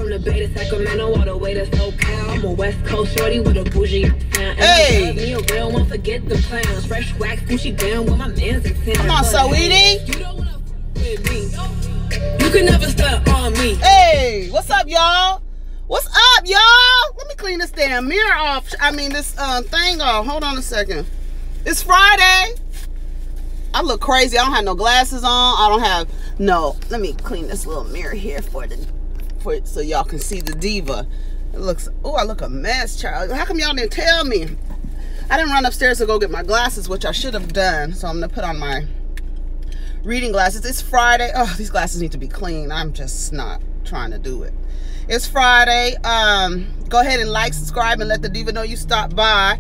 From the Bay to Sacramento, all the way to SoCal. I'm a West Coast shorty with a bougie sound. Hey! Me a real one, forget the clowns. Fresh wax, Gucci down with my man's in town. Come on, Saweetie. You don't wanna with me. You can never stop on me. Hey, what's up, y'all? What's up, y'all? Let me clean this damn mirror off. I mean, this thing off. Hold on a second. It's Friday. I look crazy. I don't have no glasses on. I don't have no. Let me clean this little mirror here so y'all can see the diva. It looks. Oh, I look a mess, child. How come y'all didn't tell me? I didn't run upstairs to go get my glasses, which I should have done. So I'm gonna put on my reading glasses. It's Friday. Oh, these glasses need to be clean. I'm just not trying to do it. It's Friday. Go ahead and like, subscribe, and let the diva know you stopped by.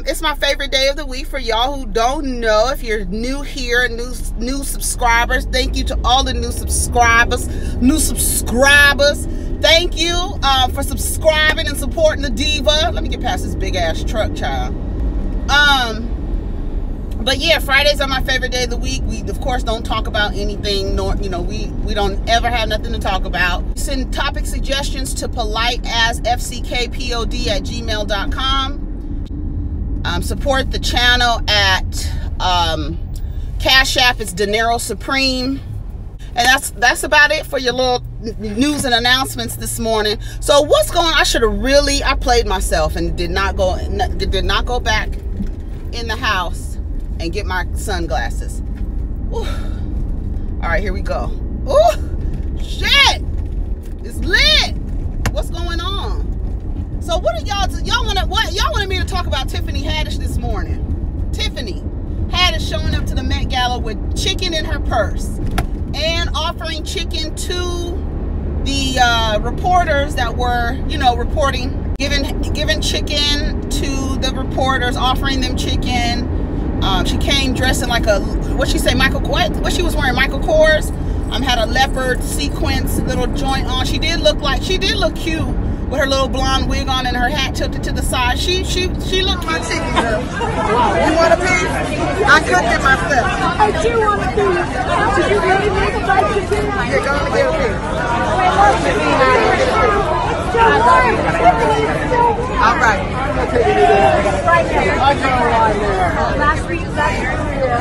It's my favorite day of the week. For y'all who don't know, if you're new here, new subscribers, thank you to all the new subscribers. Thank you for subscribing and supporting the diva. Let me get past this big ass truck, child. But yeah, Fridays are my favorite day of the week. We, of course, don't talk about anything. Nor, you know, we don't ever have nothing to talk about. Send topic suggestions to politeasfckpod at gmail.com. Support the channel at Cash App. It's Dinero Supreme. And that's about it for your little news and announcements this morning. So what's going on? I played myself and did not go back in the house and get my sunglasses. Ooh. All right, here we go. Ooh, shit, it's lit. What's going on? So what are y'all wanted me to talk about Tiffany Haddish this morning. Tiffany Haddish showing up to the Met Gala with chicken in her purse and offering chicken to the reporters that were, you know, reporting, giving chicken to the reporters, offering them chicken. She came dressed in like a, what she say, what she was wearing, Michael Kors. Had a leopard sequence little joint on. She did look cute with her little blonde wig on and her hat tilted to the side. She looked my chicken, girl. You want a piece? I cooked it myself. I do want a piece. Did you really make a bite of chicken? Yeah, go and get a piece. All right.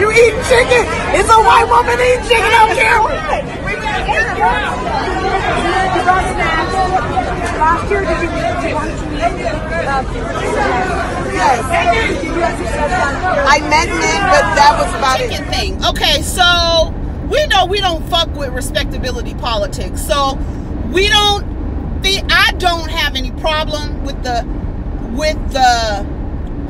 You eat chicken? It's a white woman eating chicken on camera. Last year, did you want to meet? Yes. I meant it, but that was about chicken it. Thing. Okay, so we know we don't fuck with respectability politics. So I don't have any problem with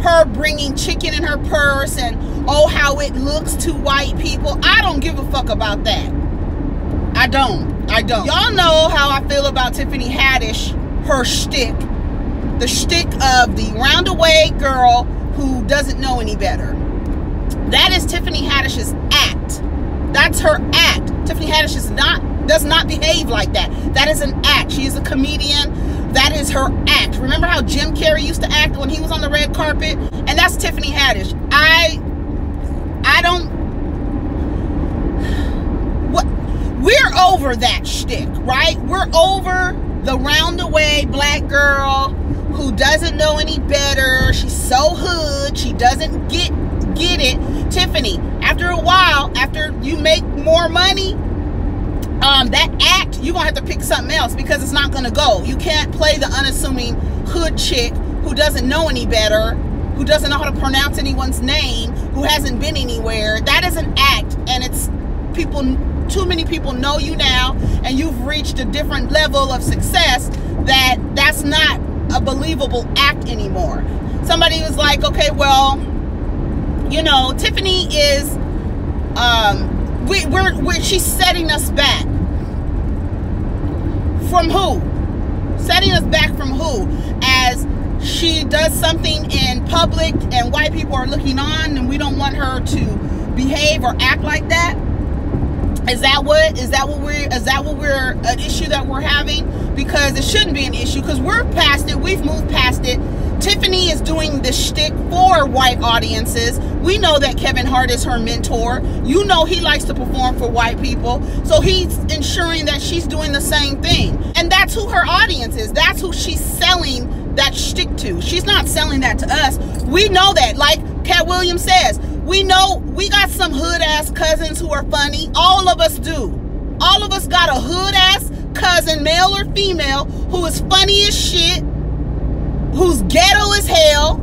her bringing chicken in her purse and how it looks to white people. I don't give a fuck about that. I don't. Y'all know how I feel about Tiffany Haddish, her shtick. The shtick of the roundaway girl who doesn't know any better. That is Tiffany Haddish's act. That's her act. Tiffany Haddish does not behave like that. That is an act. She is a comedian. That is her act. Remember how Jim Carrey used to act when he was on the red carpet? And that's Tiffany Haddish. We're over that shtick, right? We're over the roundaway black girl who doesn't know any better. She's so hood. She doesn't get it. Tiffany, after a while, after you make more money, that act, you're going to have to pick something else because it's not going to go. You can't play the unassuming hood chick who doesn't know any better, who doesn't know how to pronounce anyone's name, who hasn't been anywhere. That is an act, and it's too many people know you now, and you've reached a different level of success that's not a believable act anymore. Somebody was like, okay, well, you know, Tiffany is, she's setting us back. From who? Setting us back from who? As she does something in public and white people are looking on and we don't want her to behave or act like that? Is that an issue that we're having? Because it shouldn't be an issue, because we're past it. We've moved past it. Tiffany is doing the shtick for white audiences. We know that Kevin Hart is her mentor. You know he likes to perform for white people. So he's ensuring that she's doing the same thing. And that's who her that shtick to. She's not selling that to us. We know that. Like Cat Williams says, we know we got some hood-ass cousins who are funny. All of us do. All of us got a hood-ass cousin, male or female, who is funny as shit, who's ghetto as hell.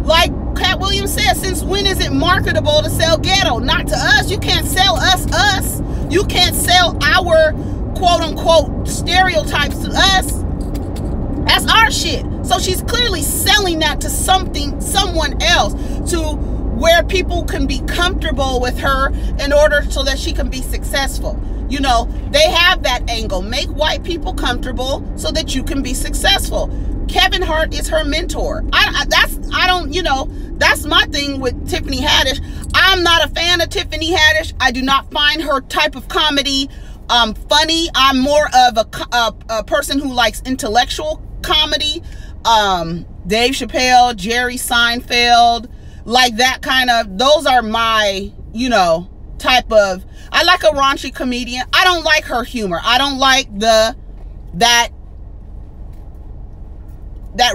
Like Cat Williams says, since when is it marketable to sell ghetto? Not to us. You can't sell us. You can't sell our quote-unquote stereotypes to us. That's our shit. So she's clearly selling that to someone else, to where people can be comfortable with her in order so that she can be successful. You know, they have that angle. Make white people comfortable so that you can be successful. Kevin Hart is her mentor. That's my thing with Tiffany Haddish. I'm not a fan of Tiffany Haddish. I do not find her type of comedy funny. I'm more of a person who likes intellectual comedy. Dave Chappelle, Jerry Seinfeld, like that kind of, those are my, type of, I like a raunchy comedian. I don't like her humor. I don't like that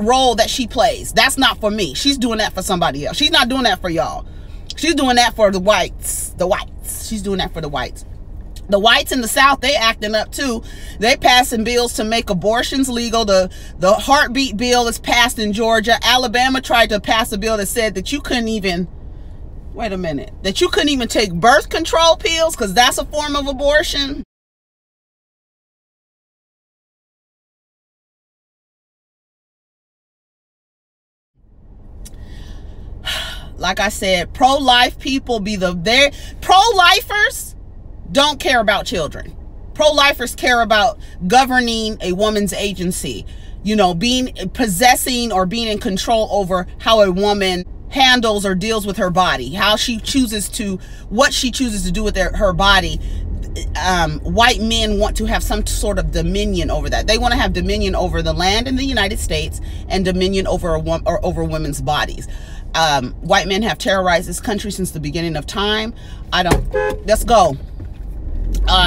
role that she plays. That's not for me. She's doing that for somebody else. She's not doing that for y'all. She's doing that for the whites. She's doing that for the whites. The whites in the South, they acting up too. They passing bills to make abortions legal. The heartbeat bill is passed in Georgia. Alabama tried to pass a bill that said that you couldn't even, that you couldn't even take birth control pills because that's a form of abortion. Like I said, pro-life people pro-lifers don't care about children. Pro-lifers care about governing a woman's agency, possessing or being in control over how a woman handles or deals with her body, what she chooses to do with her body. White men want to have some sort of dominion over that. They want to have dominion over the land in the United States and dominion over over women's bodies. White men have terrorized this country since the beginning of time. Let's go.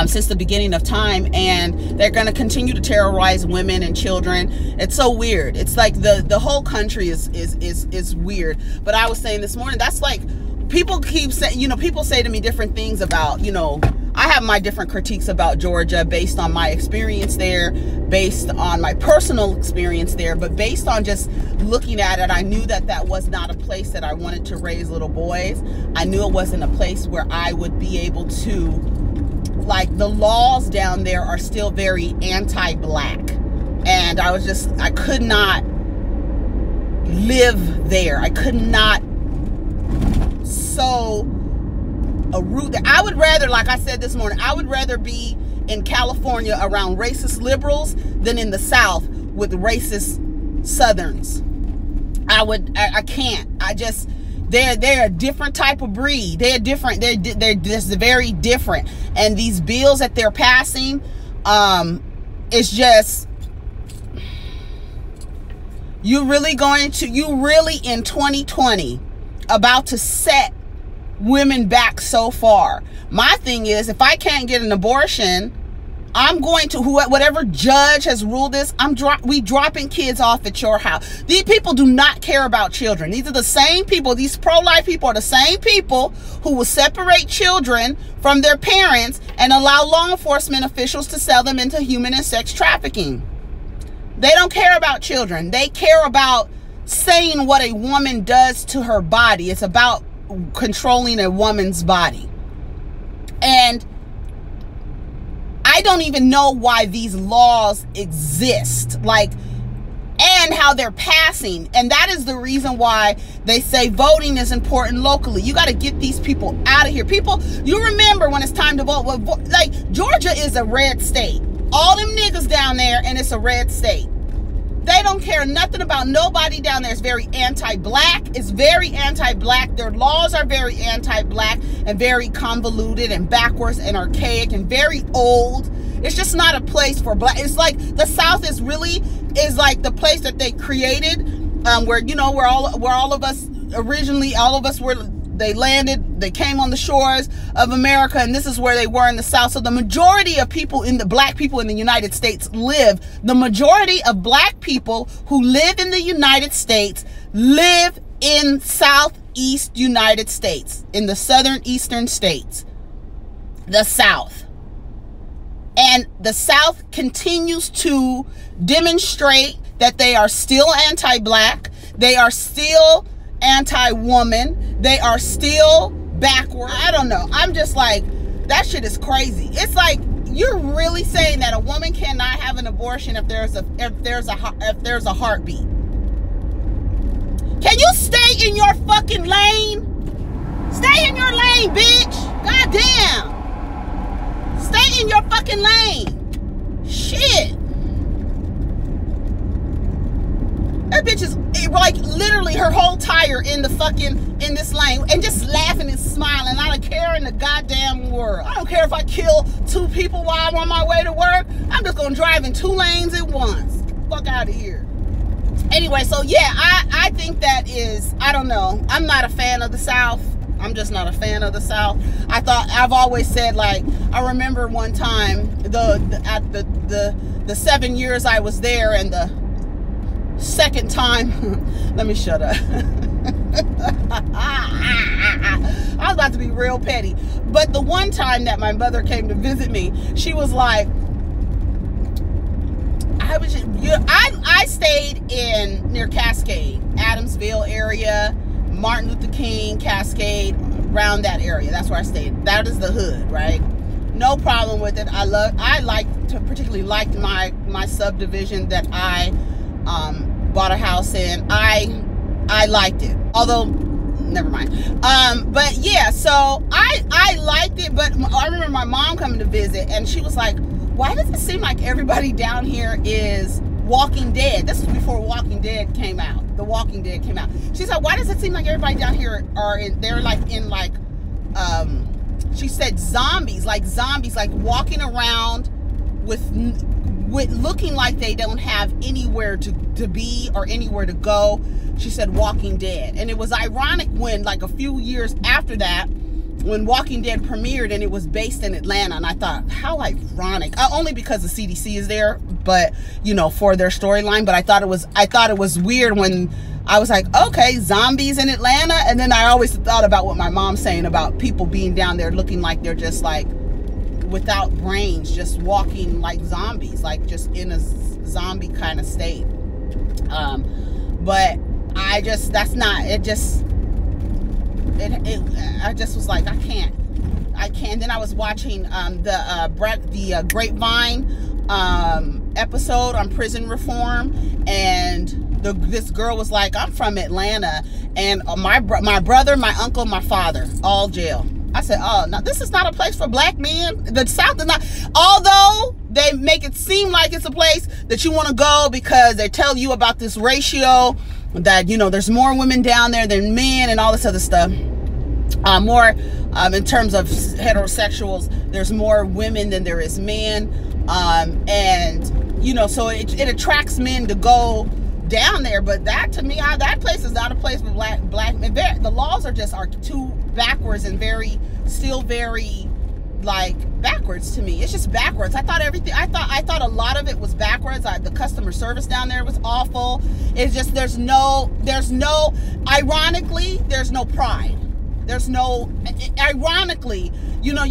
Since the beginning of time, and they're going to continue to terrorize women and children. It's so weird. It's like the whole country is weird. But I was saying this morning, that's like, people keep saying, people say to me different things about, I have my different critiques about Georgia based on my experience there, based on my personal experience there, but based on just looking at it, I knew that was not a place that I wanted to raise little boys. I knew it wasn't a place where I would be able to, like, the laws down there are still very anti-black. And I could not live there. I could not sow a root there. I would rather, like I said this morning, I would rather be in California around racist liberals than in the South with racist Southerns. I can't. They're a different type of breed. They're different. They're just very different. And these bills that they're passing, it's just, you really in 2020 about to set women back so far. My thing is, if I can't get an abortion, I'm going to, whatever judge has ruled this, we dropping kids off at your house. These people do not care about children. These are the same people, these pro-life people are the same people who will separate children from their parents and allow law enforcement officials to sell them into human and sex trafficking. They don't care about children. They care about saying what a woman does to her body. It's about controlling a woman's body. And I don't even know why these laws exist, and how they're passing. And that is the reason why they say voting is important locally. You got to get these people out of here. People, you remember when it's time to vote, like Georgia is a red state. All them niggas down there, and it's a red state. They don't care nothing about nobody down there. It's very anti-black. It's very anti-black. Their laws are very anti-black and very convoluted and backwards and archaic and very old. It's just not a place for black. It's like the South is like the place that they created, where all of us originally, all of us were they landed, they came on the shores of America, and this is where they were in the South. So the majority of people black people in the United States the majority of black people who live in the United States live in Southeast United States, in the southern eastern states, the South. And the South continues to demonstrate that they are still anti-black, they are still anti-woman, they are still backward. I don't know. I'm just like, that shit is crazy. It's like, you're really saying that a woman cannot have an abortion if there's a heartbeat. Can you stay in your fucking lane? Stay in your lane, bitch. Goddamn. Stay in your fucking lane. Shit. That bitch is like literally her whole tire in this lane and just laughing and smiling. I don't care in the goddamn world. I don't care if I kill 2 people while I'm on my way to work. I'm just gonna drive in 2 lanes at once. Fuck out of here. Anyway, so yeah, I think that is, I don't know. I'm not a fan of the South. I'm just not a fan of the South. I've always said, like, I remember one time the 7 years I was there, and the second time, let me shut up. I was about to be real petty, but the one time that my mother came to visit me, she was like, I stayed near Cascade, Adamsville area, Martin Luther King, Cascade, around that area. That's where I stayed. That is the hood, right? No problem with it. Particularly liked my subdivision that I bought a house in. I liked it. Although, never mind. But yeah, so I liked it, but I remember my mom coming to visit, and she was like, why does it seem like everybody down here is Walking Dead? This was before Walking Dead came out. The Walking Dead came out. She said, why does it seem like everybody down here she said zombies, like walking around with looking like they don't have anywhere to be or anywhere to go. She said Walking Dead. And it was ironic when, like, a few years after that, when Walking Dead premiered and it was based in Atlanta, and I thought, how ironic. Only because the CDC is there, but, you know, for their storyline. But I thought it was weird when I was like, okay, zombies in Atlanta. And then I always thought about what my mom's saying about people being down there looking like they're just like without brains, just walking like zombies, like just in a zombie kind of state. But I just was like, I can't. Then I was watching the Grapevine episode on prison reform, and this girl was like, I'm from Atlanta, and my brother, my uncle, my father, all jail. I said, oh, no, this is not a place for black men. The South is not, although they make it seem like it's a place that you want to go because they tell you about this ratio that, you know, there's more women down there than men and all this other stuff. More in terms of heterosexuals, there's more women than there is men. And, you know, so it attracts men to go down there. But that, to me, that place is not a place for black men. The laws are too backwards and still very like backwards to me. It's just backwards. I thought a lot of it was backwards. The customer service down there was awful. It's just ironically, there's no pride. Ironically, you know,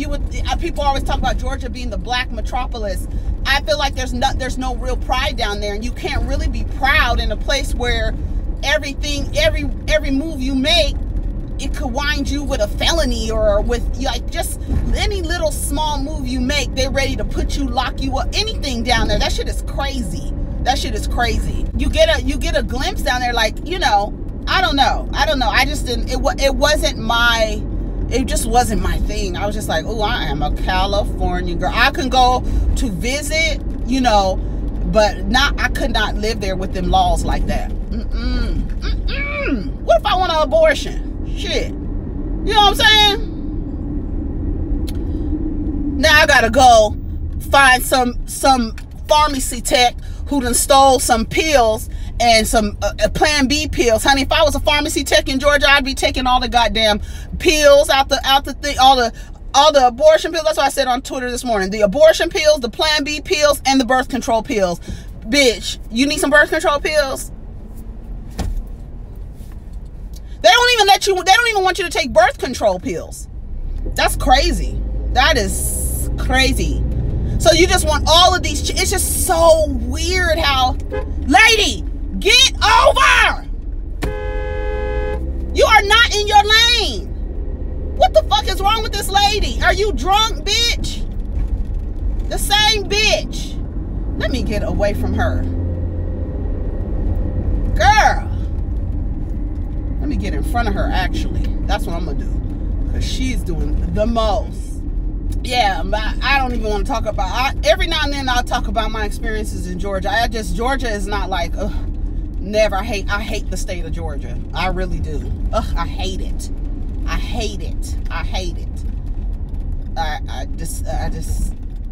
people always talk about Georgia being the black metropolis. I feel like there's no real pride down there, and you can't really be proud in a place where every move you make, it could wind you with a felony or with, like, just any little small move you make, they're ready to put you, lock you up, anything down there. That shit is crazy. You get a glimpse down there, like, you know, I don't know. I just didn't, it just wasn't my thing. I was just like, oh, I am a California girl. I can go to visit, you know, but I could not live there with them laws like that. What if I want an abortion? Shit. You know what I'm saying? Now I gotta go find some pharmacy tech who done stole some pills and some Plan B pills. Honey, if I was a pharmacy tech in Georgia, I'd be taking all the goddamn pills out the thing, all the abortion pills. That's what I said on Twitter this morning. The abortion pills, the Plan B pills, and the birth control pills. Bitch, you need some birth control pills? They don't even let you, they don't even want you to take birth control pills. That's crazy. That is crazy. So you just want all of these, it's just so weird how, lady, get over! You are not in your lane. What the fuck is wrong with this lady? Are you drunk, bitch? The same bitch. Let me get away from her. Girl. Let me get in front of her, actually. That's what I'm gonna do. Because she's doing the most. Yeah, I don't even want to talk about, every now and then I'll talk about my experiences in Georgia. Georgia is not like, never. I hate the state of Georgia. I really do. I hate it. I hate it. I hate it. I just,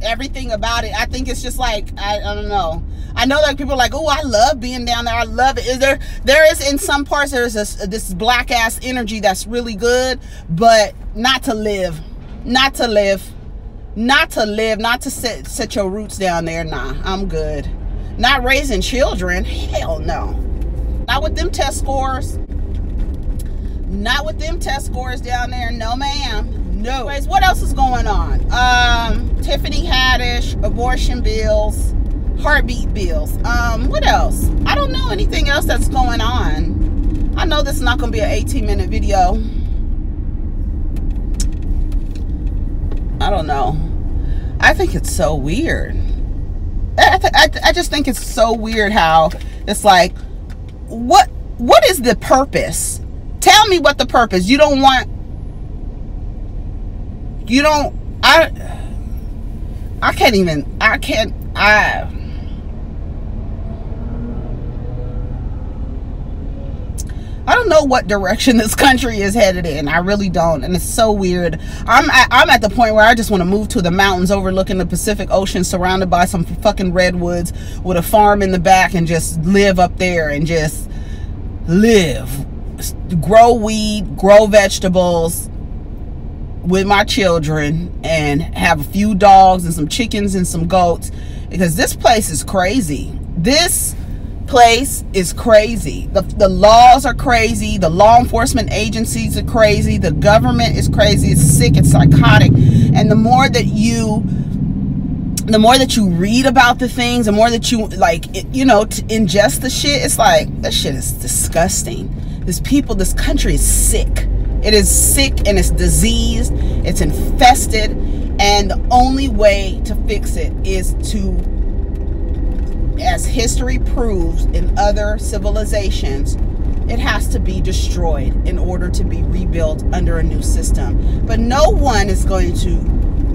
everything about it. I think it's just like, I don't know. I know like people are like, oh, I love being down there. I love it. There is in some parts, there's this black ass energy that's really good, but not to live. Not to live. Not to live. Not to set your roots down there. Nah, I'm good. Not raising children. Hell no. Not with them test scores. Not with them test scores down there. No, ma'am. No. Anyways, what else is going on? Tiffany Haddish, abortion bills, heartbeat bills. What else? I don't know anything else that's going on. I know this is not going to be an 18-minute video. I don't know. I think it's so weird. I just think it's so weird how it's like, what is the purpose? Tell me what the purpose. You don't want, you don't, I don't know what direction this country is headed in. I really don't. And it's so weird. I'm at the point where I just want to move to the mountains overlooking the Pacific Ocean, surrounded by some fucking redwoods with a farm in the back, and just live up there and just live. Grow weed, grow vegetables with my children, and have a few dogs and some chickens and some goats, because this place is crazy. This place is crazy. The laws are crazy. The law enforcement agencies are crazy. The government is crazy. It's sick. It's psychotic. And the more that you read about the things, the more that you ingest the shit, it's like, that shit is disgusting. This country is sick. It is sick and it's diseased. It's infested. And the only way to fix it is to, as history proves in other civilizations, it has to be destroyed in order to be rebuilt under a new system. But no one is going to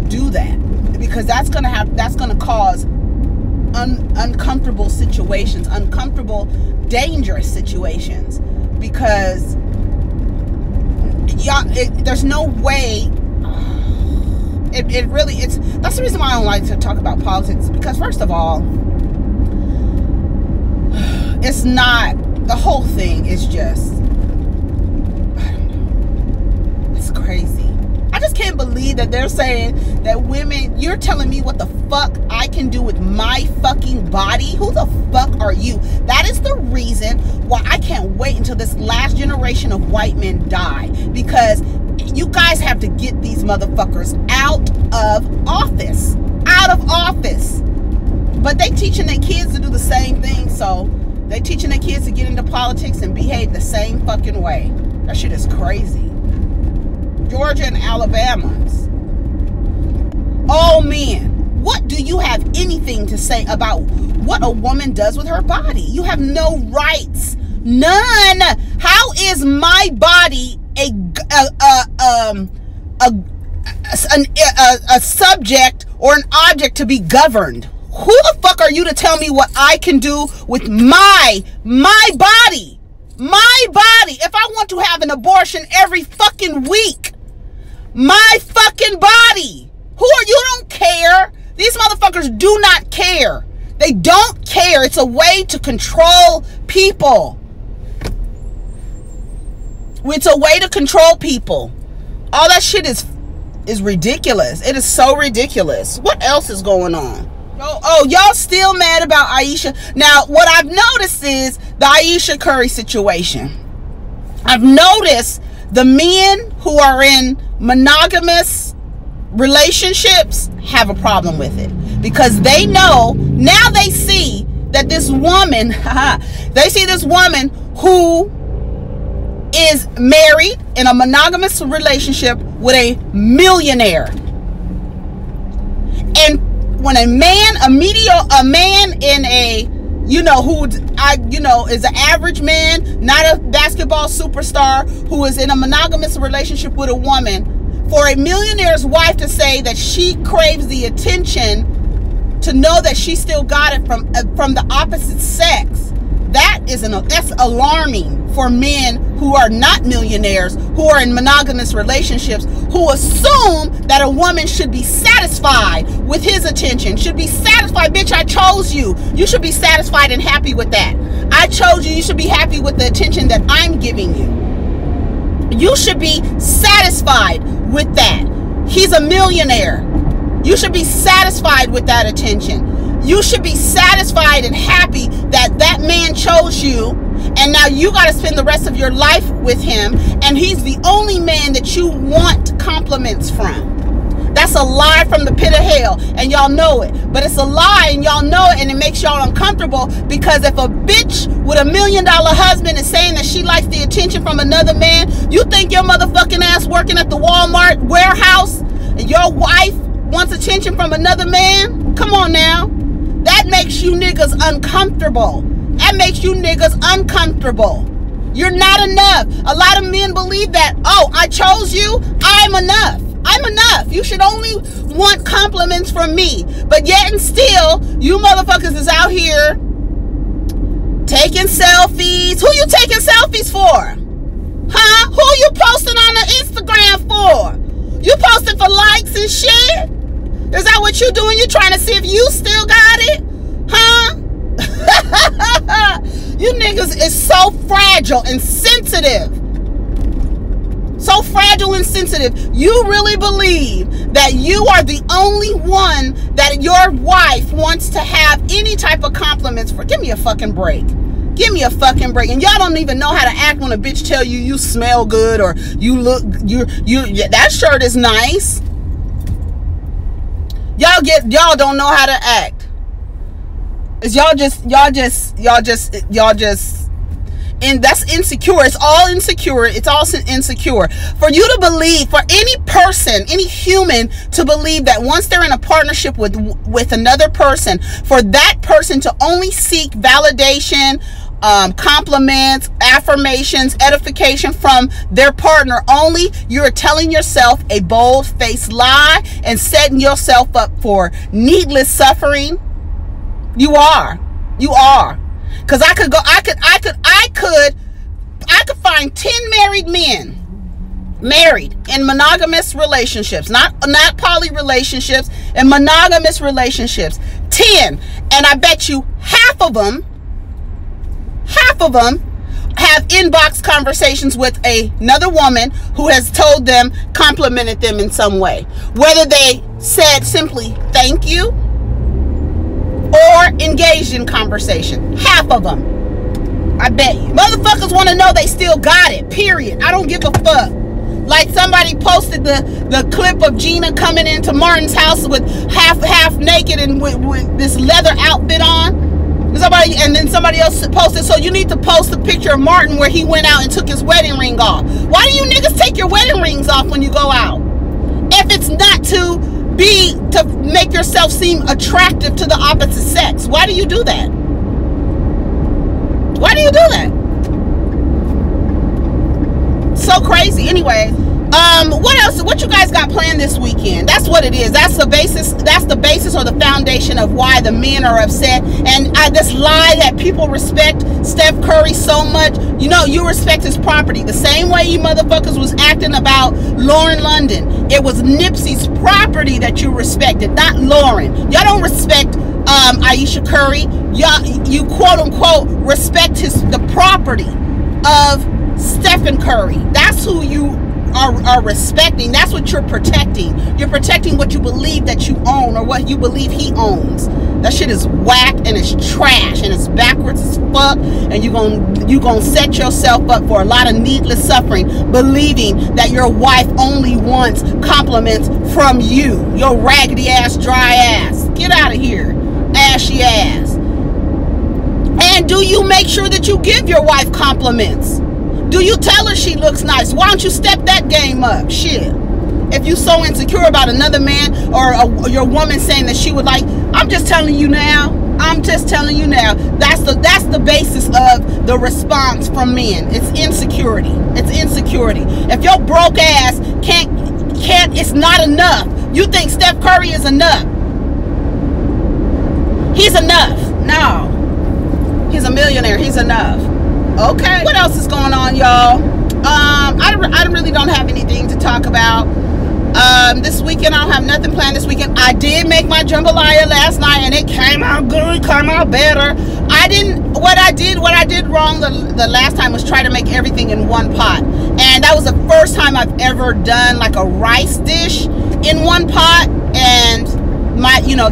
do that, because that's going to cause uncomfortable situations, uncomfortable, dangerous situations, because there's no way. That's the reason why I don't like to talk about politics, because first of all, it's not, the whole thing is just, I don't know, it's crazy. I just can't believe that they're saying that women, you're telling me what the fuck I can do with my fucking body? Who the fuck are you? That is the reason why I can't wait until this last generation of white men die, because you guys have to get these motherfuckers out of office. Out of office. But they teaching their kids to do the same thing, so they teaching their kids to get into politics and behave the same fucking way. That shit is crazy. Georgia and Alabama's. Oh man, what do you have anything to say about what a woman does with her body? You have no rights. None. How is my body a subject or an object to be governed? Who the fuck are you to tell me what I can do with my body? My body. If I want to have an abortion every fucking week, my fucking body. Who are you? Don't care. These motherfuckers do not care. They don't care. It's a way to control people. It's a way to control people. All that shit is ridiculous. It is so ridiculous. What else is going on? Oh, y'all still mad about Ayesha? Now, what I've noticed is the Ayesha Curry situation. I've noticed the men who are in monogamous relationships have a problem with it, because they know, now they see that this woman, they see this woman who is married in a monogamous relationship with a millionaire. And when a man in a, who is an average man, not a basketball superstar, who is in a monogamous relationship with a woman, for a millionaire's wife to say that she craves the attention, to know that she still got it from the opposite sex, that's alarming for men who are not millionaires, who are in monogamous relationships, who assume that a woman should be satisfied with his attention, should be satisfied. Bitch, I chose you. You should be satisfied and happy with that. I chose you. You should be happy with the attention that I'm giving you. You should be satisfied with that. He's a millionaire. You should be satisfied with that attention. You should be satisfied and happy that that man chose you, and now you got to spend the rest of your life with him, and he's the only man that you want compliments from. That's a lie from the pit of hell, and y'all know it. But it's a lie, and y'all know it, and it makes y'all uncomfortable, because if a bitch with $1 million husband is saying that she likes the attention from another man, you think your motherfucking ass working at the Walmart warehouse and your wife wants attention from another man? Come on now. That makes you niggas uncomfortable. That makes you niggas uncomfortable. You're not enough. A lot of men believe that, oh, I chose you, I'm enough. I'm enough. You should only want compliments from me. But yet and still, you motherfuckers is out here taking selfies. Who you taking selfies for? Huh? Who you posting on the Instagram for? You posting for likes and shit? Is that what you doing? You trying to see if you still got it? Huh? You niggas is so fragile and sensitive. So fragile and sensitive. You really believe that you are the only one that your wife wants to have any type of compliments for? Give me a fucking break. Give me a fucking break. And y'all don't even know how to act when a bitch tell you you smell good, or you look, that shirt is nice. Y'all don't know how to act. It's y'all just, and that's insecure. It's all insecure. It's all insecure. For you to believe, for any person, any human to believe that once they're in a partnership with another person, for that person to only seek validation, compliments, affirmations, edification from their partner only, you're telling yourself a bold-faced lie and setting yourself up for needless suffering. You are. Because I could find 10 married men, married in monogamous relationships, not poly relationships, and monogamous relationships. 10, and I bet you half of them have inbox conversations with another woman who has told them, complimented them in some way, whether they said simply thank you or engaged in conversation. Half of them, I bet you. Motherfuckers want to know they still got it, period. I don't give a fuck. Like somebody posted the clip of Gina coming into Martin's house with half naked and with this leather outfit on. And then somebody else posted, so you need to post a picture of Martin where he went out and took his wedding ring off. Why do you niggas take your wedding rings off when you go out? If it's not to make yourself seem attractive to the opposite sex, why do you do that? Why do you do that? So crazy. Anyway, What else? What you guys got planned this weekend? That's what it is. That's the basis. That's the basis or the foundation of why the men are upset. And this lie that people respect Steph Curry so much. You know, you respect his property the same way you motherfuckers was acting about Lauren London. It was Nipsey's property that you respected, not Lauren. Y'all don't respect Ayesha Curry. You quote unquote respect the property of Stephen Curry. That's who you are respecting. That's what you're protecting. You're protecting what you believe that you own or what you believe he owns. That shit is whack and it's trash and it's backwards as fuck, and you gonna set yourself up for a lot of needless suffering believing that your wife only wants compliments from you, your raggedy ass, dry ass. Get out of here, ashy ass. And do you make sure that you give your wife compliments? Do you tell her she looks nice? Why don't you step that game up? Shit. If you so insecure about another man or your woman saying that she would like, I'm just telling you now. I'm just telling you now. That's the basis of the response from men. It's insecurity. It's insecurity. If your broke ass can't, it's not enough. You think Steph Curry is enough? He's enough. No. He's a millionaire. He's enough. Okay. What else is going on, y'all? I really don't have anything to talk about. This weekend, I don't have nothing planned this weekend. I did make my jambalaya last night, and it came out good, came out better. What I did wrong the last time was try to make everything in one pot. And that was the first time I've ever done like a rice dish in one pot. And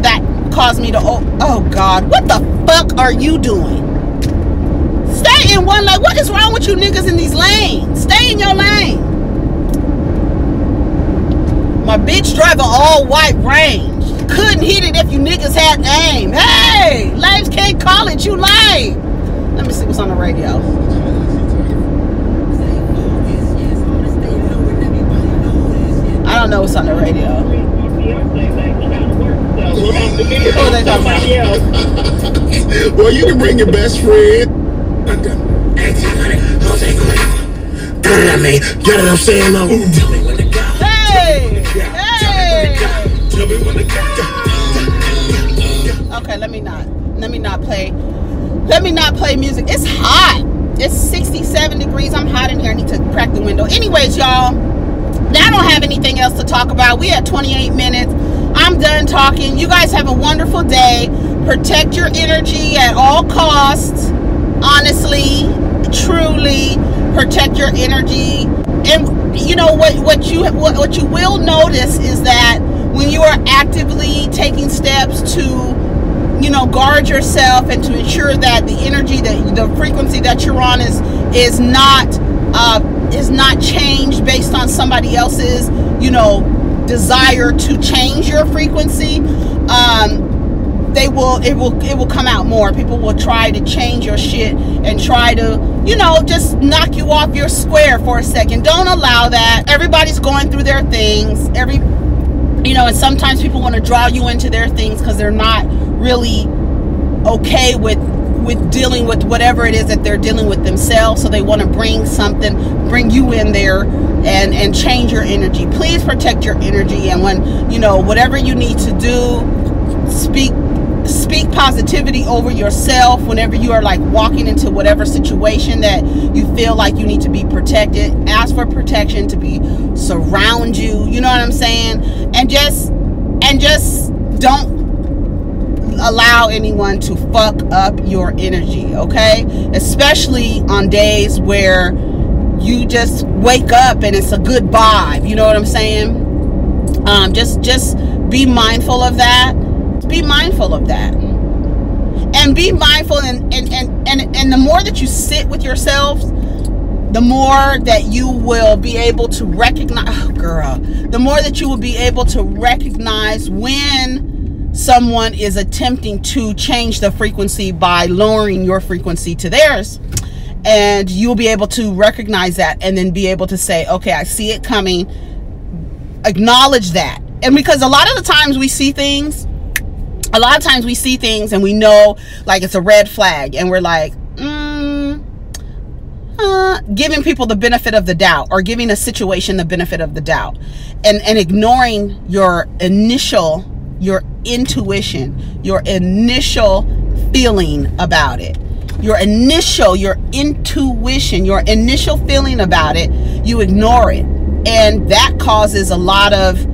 that caused me to, oh God, what the fuck are you doing? Stay in one lane. What is wrong with you niggas in these lanes? Stay in your lane. My bitch drive an all-white Range. Couldn't hit it if you niggas had aim. Hey, lames can't call it. You lame. Let me see what's on the radio. I don't know what's on the radio. What are they talking about? Well, you can bring your best friend. Get what I'm saying? Hey! Okay, let me not play music. It's hot. It's 67 degrees. I'm hot in here. I need to crack the window. Anyways, y'all, I don't have anything else to talk about. We had 28 minutes. I'm done talking. You guys have a wonderful day. Protect your energy at all costs. Honestly, truly, protect your energy. And you know what you will notice is that when you are actively taking steps to guard yourself and to ensure that the energy, the frequency that you're on is not changed based on somebody else's desire to change your frequency, it will come out more. People will try to change your shit and try to just knock you off your square for a second. Don't allow that. Everybody's going through their things. And sometimes people want to draw you into their things because they're not really okay with dealing with whatever it is that they're dealing with themselves. So they want to bring you in there and change your energy. Please protect your energy. And when whatever you need to do, speak positivity over yourself whenever you are like walking into whatever situation that you feel like you need to be protected. Ask for protection to be surround you. You know what I'm saying? And just don't allow anyone to fuck up your energy, okay? Especially on days where you just wake up and it's a good vibe. You know what I'm saying? Just be mindful of that. Be mindful of that. And be mindful and the more that you sit with yourselves, the more that you will be able to recognize, the more that you will be able to recognize when someone is attempting to change the frequency by lowering your frequency to theirs. And you'll be able to recognize that and then be able to say, okay, I see it coming. Acknowledge that. And because a lot of the times we see things and we know like it's a red flag and we're like, giving people the benefit of the doubt, or giving a situation the benefit of the doubt, and ignoring your intuition, your initial feeling about it. Your intuition, your initial feeling about it, you ignore it. And that causes a lot of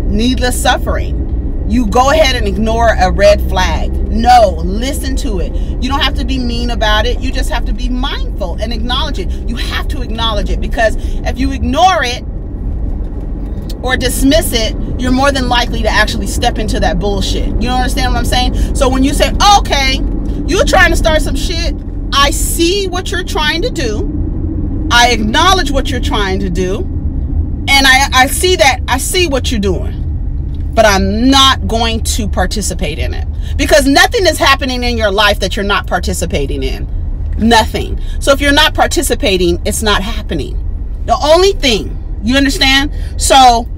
needless suffering. You go ahead and ignore a red flag. No, listen to it. You don't have to be mean about it. You just have to be mindful and acknowledge it. You have to acknowledge it, because if you ignore it or dismiss it, you're more than likely to actually step into that bullshit. You understand what I'm saying? So when you say, okay, you're trying to start some shit, I see what you're trying to do. I acknowledge what you're trying to do. And I see what you're doing. But I'm not going to participate in it, because nothing is happening in your life that you're not participating in. Nothing. So if you're not participating, it's not happening. The only thing, you understand? So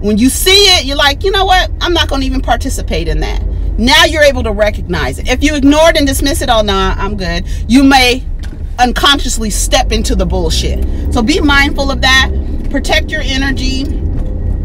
when you see it, you're like, you know what? I'm not going to even participate in that. Now you're able to recognize it. If you ignore it and dismiss it, oh, nah, I'm good, you may unconsciously step into the bullshit. So be mindful of that. Protect your energy.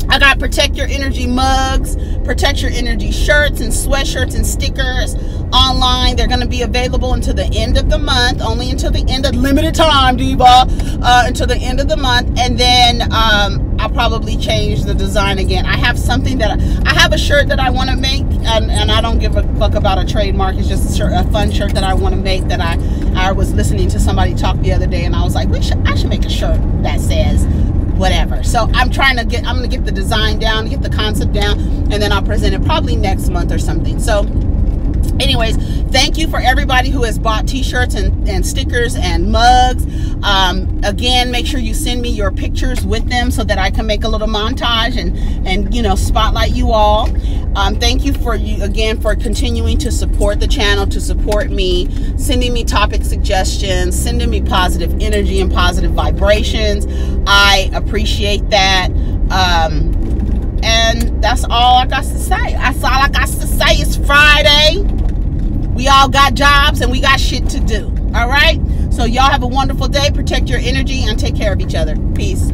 I got Protect Your Energy mugs, Protect Your Energy shirts and sweatshirts and stickers online. They're going to be available until the end of the month, only until the end of limited time, Diva, until the end of the month. And then I'll probably change the design again. I have something that I have a shirt that I want to make, and I don't give a fuck about a trademark. It's just a fun shirt that I want to make, that I was listening to somebody talk the other day, and I was like, I should make a shirt that says whatever. So I'm going to get the design down, get the concept down, and then I'll present it probably next month or something. So anyways, thank you for everybody who has bought t-shirts and stickers and mugs. Again, make sure you send me your pictures with them so that I can make a little montage and you know, spotlight you all. Thank you again for continuing to support the channel, to support me, sending me topic suggestions, sending me positive energy and positive vibrations. I appreciate that. And that's all I got to say. That's all I got to say. It's Friday. We all got jobs and we got shit to do. All right? So y'all have a wonderful day. Protect your energy and take care of each other. Peace.